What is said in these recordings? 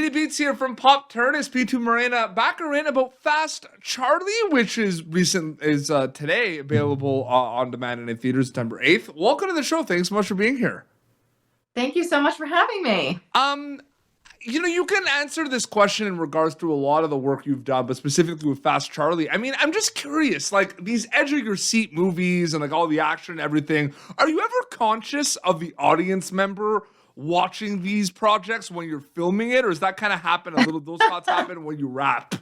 Movie Beats here from Pop Turn. Speak to Morena Baccarin about Fast Charlie, which is today available on demand and in theaters September 8th. Welcome to the show. Thanks so much for being here. Thank you so much for having me. You can answer this question in regards to a lot of the work you've done, but specifically with Fast Charlie. I mean, I'm just curious, like these edge of your seat movies and like all the action and everything, are you ever conscious of the audience member watching these projects when you're filming it, or does that kind of happen those thoughts happen when you wrap?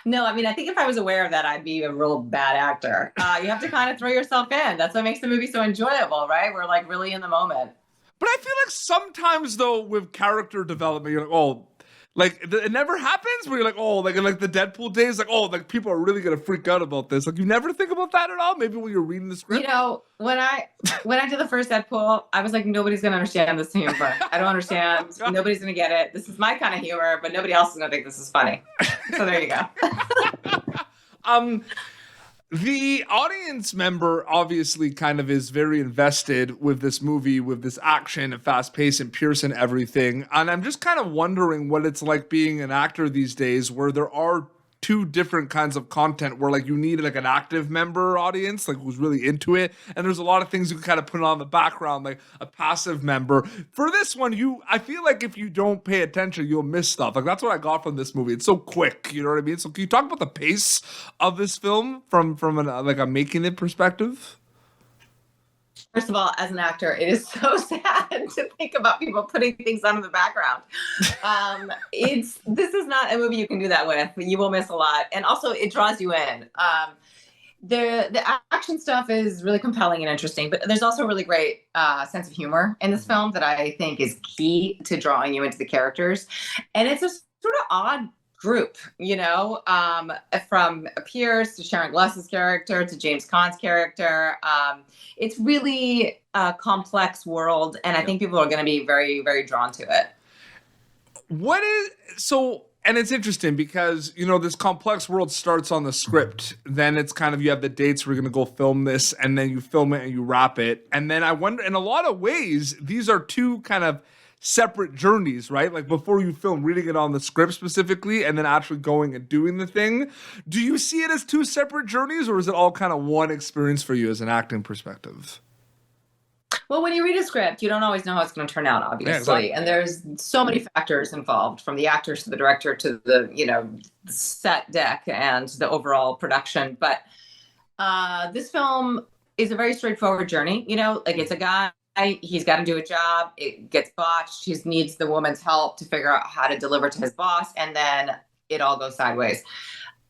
No, I mean, I think if I was aware of that, I'd be a real bad actor. You have to kind of throw yourself in. That's what makes the movie so enjoyable, right? We're like really in the moment. But I feel like sometimes though with character development, you're like, oh, like it never happens where you're like, oh, like in like the Deadpool days, like, oh, like people are really gonna freak out about this. Like you never think about that at all? Maybe when you're reading the script? You know, when I did the first Deadpool, I was like, nobody's gonna understand this humor. I don't understand. Nobody's gonna get it. This is my kind of humor, but nobody else is gonna think this is funny. So there you go. The audience member obviously kind of is very invested with this movie, with this action and fast pace and Pierce and everything. And I'm just kind of wondering what it's like being an actor these days where there are two different kinds of content where like you need like an active member audience, like who's really into it. And there's a lot of things you can kind of put on in the background, like a passive member. For this one, I feel like if you don't pay attention, you'll miss stuff. Like that's what I got from this movie. It's so quick, you know what I mean? So can you talk about the pace of this film from a making it perspective? First of all, as an actor, it is so sad to think about people putting things on in the background. This is not a movie you can do that with. You will miss a lot. And also it draws you in. The action stuff is really compelling and interesting, but there's also a really great sense of humor in this film that I think is key to drawing you into the characters. And it's a sort of odd group, you know, from Pierce to Sharon Gless's character to James Caan's character. It's really a complex world, and I think people are going to be very, very drawn to it. And it's interesting because, you know, this complex world starts on the script. Then it's kind of, you have the dates, we're going to go film this, and then you film it and you wrap it. And then I wonder, in a lot of ways, these are two kind of separate journeys, right? Like before you film, reading it on the script specifically, and then actually going and doing the thing. Do you see it as two separate journeys, or is it all kind of one experience for you as an acting perspective? Well, when you read a script, you don't always know how it's going to turn out, obviously. Yeah, exactly. And there's so many factors involved, from the actors to the director to the, you know, set deck and the overall production. But this film is a very straightforward journey. You know, like it's a guy, he's got to do a job. It gets botched. He needs the woman's help to figure out how to deliver to his boss. And then it all goes sideways.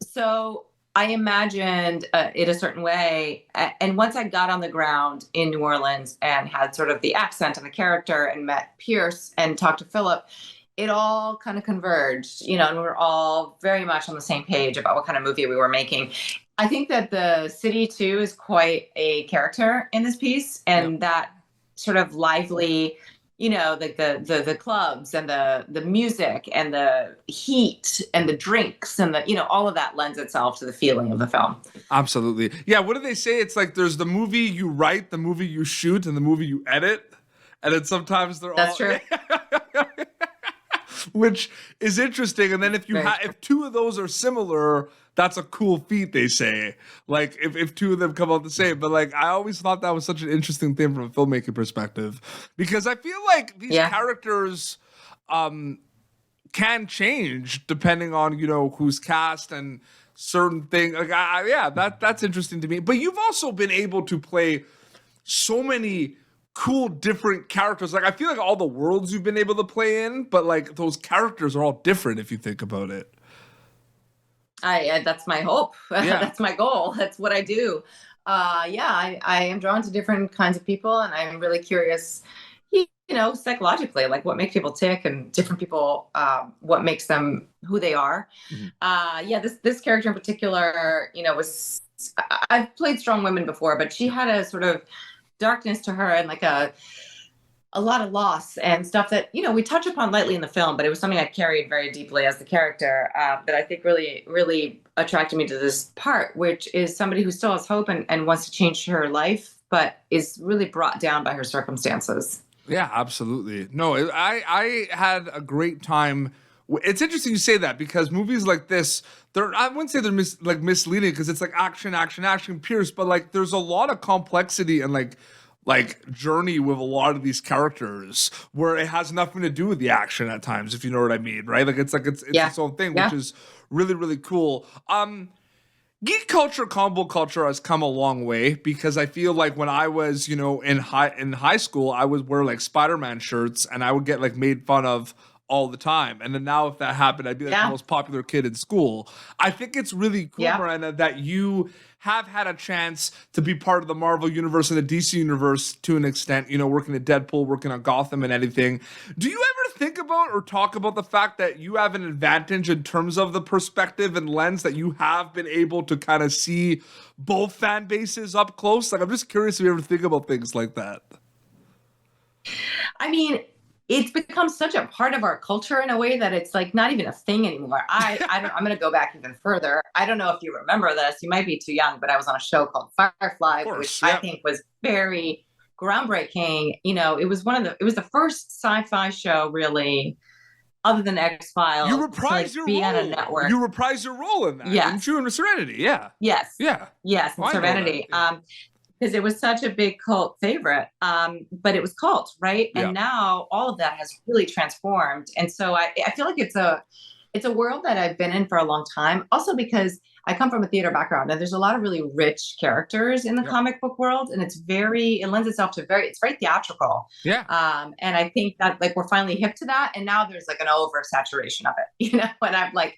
So I imagined it a certain way. And once I got on the ground in New Orleans and had sort of the accent and the character and met Pierce and talked to Phillip, it all kind of converged, you know, and we're all very much on the same page about what kind of movie we were making. I think that the city too is quite a character in this piece, and that sort of lively, you know, the clubs and the music and the heat and the drinks and the, you know, all of that lends itself to the feeling of the film. Absolutely. Yeah. What do they say? It's like there's the movie you write, the movie you shoot, and the movie you edit. And then sometimes That's true. Which is interesting. And then if two of those are similar, that's a cool feat, they say. Like if two of them come out the same. But like I always thought that was such an interesting thing from a filmmaking perspective, because I feel like these characters can change depending on, you know, who's cast and certain things. Like that's interesting to me. But you've also been able to play so many cool different characters. Like I feel like all the worlds you've been able to play in, but like those characters are all different if you think about it. That's my hope. Yeah. That's my goal. That's what I do. I am drawn to different kinds of people, and I'm really curious, you know, psychologically, like what makes people tick, and different people, what makes them who they are. Mm-hmm. This character in particular, you know, I've played strong women before, but she had a sort of darkness to her and like a lot of loss and stuff that, you know, we touch upon lightly in the film, but it was something I carried very deeply as the character that I think really, really attracted me to this part, which is somebody who still has hope and wants to change her life, but is really brought down by her circumstances. Yeah, absolutely. No, I had a great time. It's interesting you say that because movies like this, I wouldn't say they're misleading because it's like action, action, action, Pierce, but like there's a lot of complexity and like journey with a lot of these characters where it has nothing to do with the action at times, if you know what I mean, right? Like it's Yeah. its own thing, Yeah. which is really, really cool. Geek culture, comic book culture has come a long way because I feel like when I was, in high school, I would wear like Spider-Man shirts and I would get like made fun of all the time. And then now if that happened, I'd be like the Yeah. most popular kid in school. I think it's really cool, Yeah. Morena, that you have had a chance to be part of the Marvel universe and the DC universe to an extent, working at Deadpool, working on Gotham and anything. Do you ever think about or talk about the fact that you have an advantage in terms of the perspective and lens that you have been able to kind of see both fan bases up close? Like, I'm just curious if you ever think about things like that. I mean, it's become such a part of our culture in a way that it's like not even a thing anymore. I'm going to go back even further. I don't know if you remember this. You might be too young, but I was on a show called Firefly, which I think was very groundbreaking. It was it was the first sci-fi show really, other than X-Files. You reprised your be role. on a network. You reprised your role in that. Yes. Didn't you, in Serenity? Yeah. Yes. Yeah. Yes, in Serenity. Because it was such a big cult favorite, but it was cult, right? And now all of that has really transformed. And so I feel like it's a world that I've been in for a long time. Also because I come from a theater background and there's a lot of really rich characters in the comic book world. And it lends itself to it's very theatrical. Yeah. And I think that like we're finally hip to that. And now there's like an oversaturation of it, and I'm like,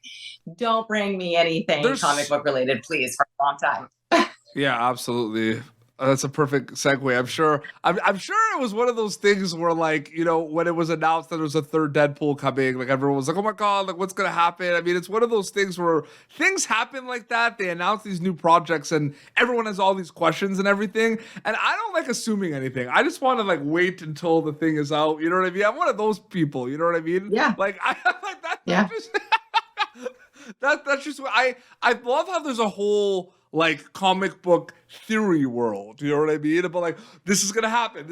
don't bring me anything comic book related, please, for a long time. Yeah, absolutely. That's a perfect segue. I'm sure it was one of those things where, like, when it was announced that there was a third Deadpool coming, like everyone was like, "Oh my god, like what's gonna happen?" I mean, it's one of those things where things happen like that. They announce these new projects, and everyone has all these questions and everything. And I don't like assuming anything. I just want to like wait until the thing is out. You know what I mean? I'm one of those people. You know what I mean? Yeah. Like I like that. Yeah. That's just what I love how there's a whole like comic book theory world, you know what I mean? About like, this is gonna happen.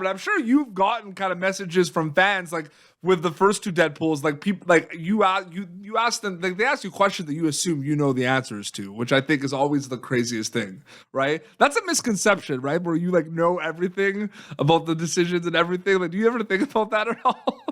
I'm sure you've gotten kind of messages from fans like with the first two Deadpools, like people like you ask them, like they ask you questions that you assume you know the answers to, which I think is always the craziest thing, right? That's a misconception, right? Where you like know everything about the decisions and everything. Like, do you ever think about that at all?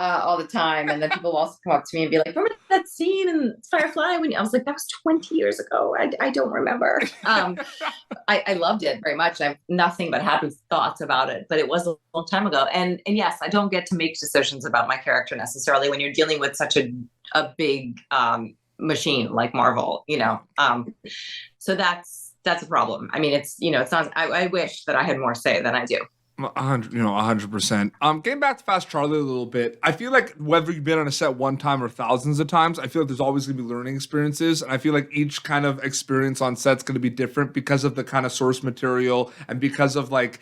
All the time. And then people also come up to me and be like, remember that scene in Firefly? When I was like, that was 20 years ago. I don't remember. I loved it very much. I have nothing but happy thoughts about it, but it was a long time ago. And yes, I don't get to make decisions about my character necessarily when you're dealing with such a big machine like Marvel, so that's a problem. I mean, it's not, I wish that I had more say than I do. 100%. Getting back to Fast Charlie a little bit, I feel like whether you've been on a set one time or thousands of times, I feel like there's always going to be learning experiences. And I feel like each kind of experience on set's going to be different because of the kind of source material and because of like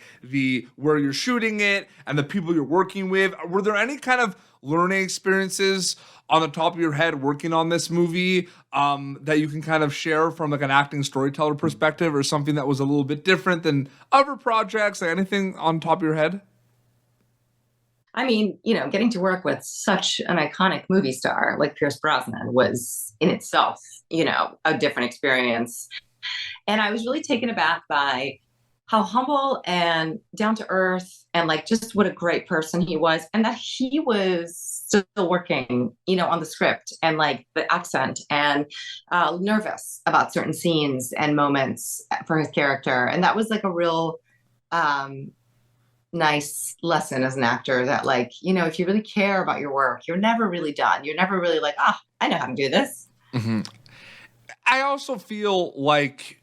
where you're shooting it and the people you're working with. Were there any kind of learning experiences on the top of your head working on this movie that you can kind of share from like an acting storyteller perspective, or something that was a little bit different than other projects? Like anything on top of your head? I mean, getting to work with such an iconic movie star like Pierce Brosnan was in itself, a different experience. And I was really taken aback by how humble and down to earth and like just what a great person he was, and that he was still working, on the script and like the accent and nervous about certain scenes and moments for his character. And that was like a real nice lesson as an actor that like, if you really care about your work, you're never really done. You're never really like, I know how to do this. Mm-hmm. I also feel like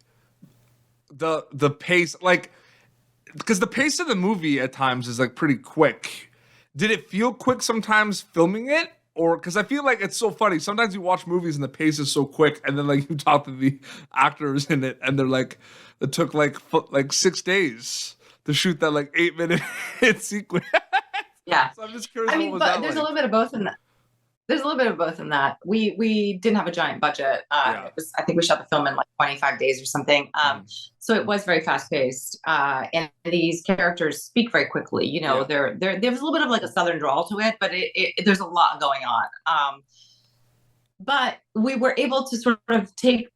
the pace, like, because the pace of the movie at times is like pretty quick. Did it feel quick sometimes filming it? Or because I feel like it's so funny. Sometimes you watch movies and the pace is so quick, and then like you talk to the actors in it, and they're like, it took like 6 days to shoot that like 8-minute hit sequence. Yeah. So I'm just curious. I mean, but there's a little bit of both in that. There's a little bit of both in that. We didn't have a giant budget. I think we shot the film in like 25 days or something. So it was very fast paced. And these characters speak very quickly. You know, there's a little bit of like a Southern drawl to it, but there's a lot going on. But we were able to sort of choose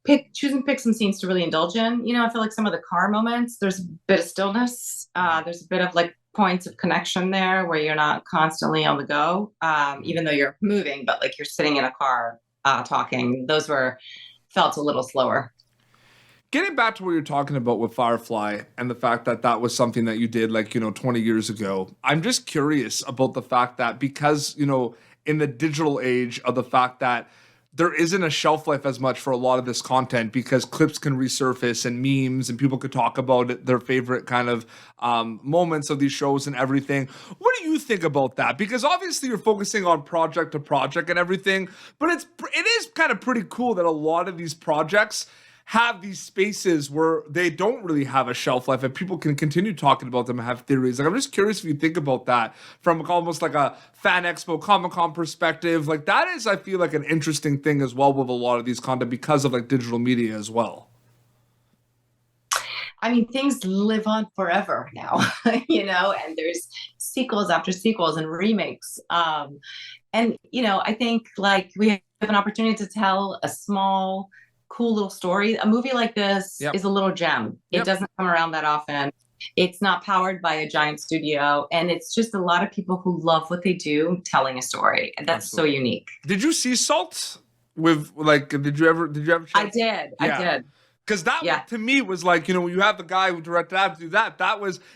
and pick some scenes to really indulge in. You know, I feel like some of the car moments, there's a bit of stillness. There's a bit of like points of connection there where you're not constantly on the go, even though you're moving, but like you're sitting in a car talking. Those felt a little slower. Getting back to what you're talking about with Firefly and the fact that that was something that you did 20 years ago, I'm just curious about the fact that because, in the digital age of the fact that there isn't a shelf life as much for a lot of this content because clips can resurface and memes and people could talk about it, their favorite kind of moments of these shows and everything. What do you think about that? Because obviously you're focusing on project to project and everything, but it is kind of pretty cool that a lot of these projects have these spaces where they don't really have a shelf life and people can continue talking about them and have theories. Like, I'm just curious if you think about that from almost like a fan expo, Comic-Con perspective. Like, that is, I feel like, an interesting thing as well with a lot of these content because of like digital media as well. I mean, things live on forever now, and there's sequels after sequels and remakes. And, I think like we have an opportunity to tell a small, cool little story. A movie like this is a little gem. It doesn't come around that often. It's not powered by a giant studio, and it's just a lot of people who love what they do telling a story, and that's so unique. Did you see Salt? Did you ever? I did. Because that to me was like, when you have the guy who directed that to do that,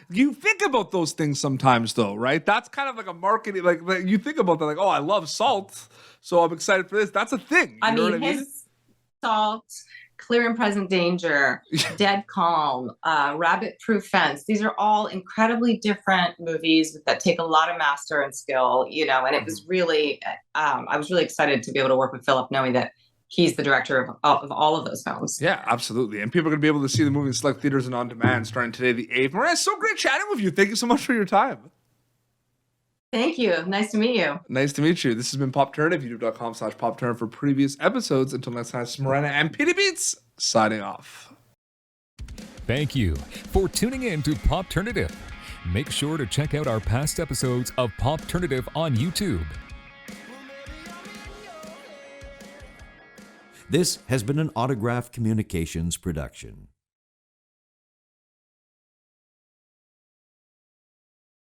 you think about those things sometimes though, right? That's kind of like a marketing, like you think about that, like, oh, I love Salt, so I'm excited for this. That's a thing. You know what I mean? Salt, Clear and Present Danger, Dead Calm, Rabbit Proof Fence. These are all incredibly different movies that take a lot of master and skill, and it was really, I was really excited to be able to work with Phillip, knowing that he's the director of all of those films. Yeah, absolutely. And people are going to be able to see the movie in select theaters and on demand starting today, the 8th. Morena, it's so great chatting with you. Thank you so much for your time. Thank you. Nice to meet you. Nice to meet you. This has been Pop Turner, youtube.com/Pop Turner for previous episodes. Until next time, this is Morena and Pity Beats signing off. Thank you for tuning in to Popternative. Make sure to check out our past episodes of Popternative on YouTube. This has been an Autograph Communications production.